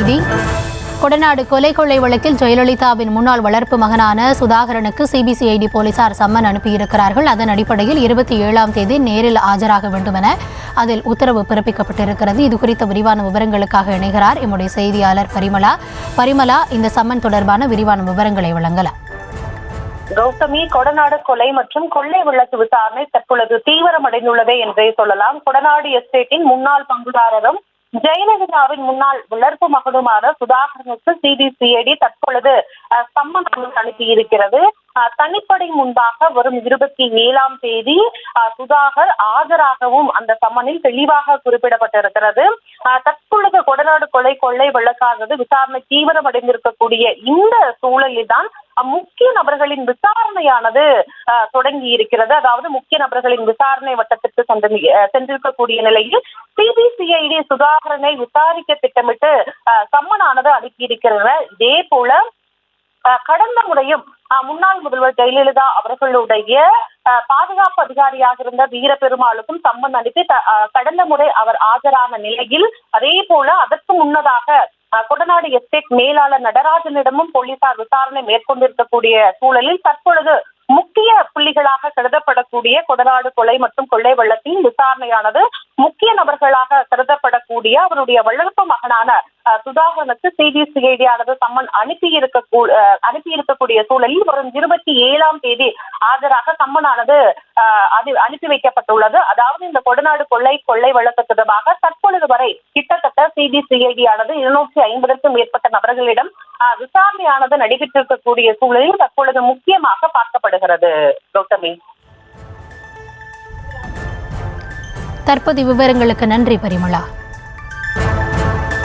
செய்தி. கொடநாடு கொலை வழக்கில் ஜெயலலிதாவின் முன்னாள் வளர்ப்பு மகனான சுதாகரனுக்கு சிபிசிஐடி போலீசார் சம்மன் அனுப்பியிருக்கிறார்கள். அதன் அடிப்படையில் 27ஆம் தேதி நேரில் ஆஜராக வேண்டும் என அதில் உத்தரவு பிறப்பிக்கப்பட்டிருக்கிறது. இதுகுறித்த விரிவான விவரங்களுக்காக இணைகிறார் எம்முடைய செய்தியாளர் பரிமலா. இந்த சம்மன் தொடர்பான விரிவான விவரங்களை வழங்கலாம். கௌதமி, கொடநாடு கொலை மற்றும் கொள்ளை வழக்கு விசாரணை தற்பொழுது தீவிரமடைந்துள்ளது என்றே சொல்லலாம். கொடநாடு எஸ்டேட்டின் முன்னாள் பங்குதாரரும் ஜெயலலிதாவின் முன்னாள் வளர்ப்பு மகனுமான சுதாகரனுக்கு சிபிசிஐடி தற்பொழுது சம்மன் அனுப்பியிருக்கிறது. தனிப்படை முன்பாக வரும் 27ஆம் தேதி சுதாகர் ஆஜராகவும் அந்த சம்மனில் தெளிவாக குறிப்பிடப்பட்டிருக்கிறது. தற்பொழுது கொடநாடு கொள்ளை வழக்கானது விசாரணை தீவிரமடைந்திருக்கக்கூடிய இந்த சூழலில் தான் முக்கிய நபர்களின் விசாரணையானது தொடங்கி இருக்கிறது. அதாவது முக்கிய நபர்களின் விசாரணை வட்டத்திற்கு சென்றிருக்கக்கூடிய நிலையில் சிபிசிஐடி சுதாகரனை விசாரிக்க திட்டமிட்டு சம்மனானது அனுப்பியிருக்கிறது. இதே போல கடந்த முறையும் முன்னாள் முதல்வர் ஜெயலலிதா அவர்களுடைய பாதுகாப்பு அதிகாரியாக இருந்த வீரபெருமாளுக்கும் சம்மன் அனுப்பி கடந்த முறை அவர் ஆஜரான நிலையில் அதே போல அதற்கு முன்னதாக கொடநாடு எஸ்டேட் மேலாளர் நடராஜனிடமும் போலீசார் விசாரணை மேற்கொண்டிருக்கக்கூடிய சூழலில் தற்பொழுது முக்கிய புள்ளிகளாக கருதப்படக்கூடிய கொடநாடு கொலை மற்றும் கொள்ளை வழக்கின் விசாரணையானது முக்கிய நபர்களாக கருதப்படக்கூடிய அவருடைய வளர்ப்பு மகனான சுதாகரனுக்கு சிபிசிஐடியானது சம்மன் அனுப்பியிருக்கக்கூடிய சூழலில் வரும் 27ஆம் தேதி ஆஜராக சம்மனானது அனுப்பி வைக்கப்பட்டுள்ளது. அதாவது இந்த கொடநாடு கொள்ளை வழக்கு தொடர்பாக தற்பொழுது வரை கிட்டத்தட்ட சிபிசிஐடியானது 250க்கும் மேற்பட்ட நபர்களிடம் விசாரணையானது நடைபெற்றிருக்கக்கூடிய சூழலில் தற்பொழுது முக்கியமாக பார்க்கப்படுகிறது. கௌதமி, தற்போதைய விவரங்களுக்கு நன்றி பரிமளா.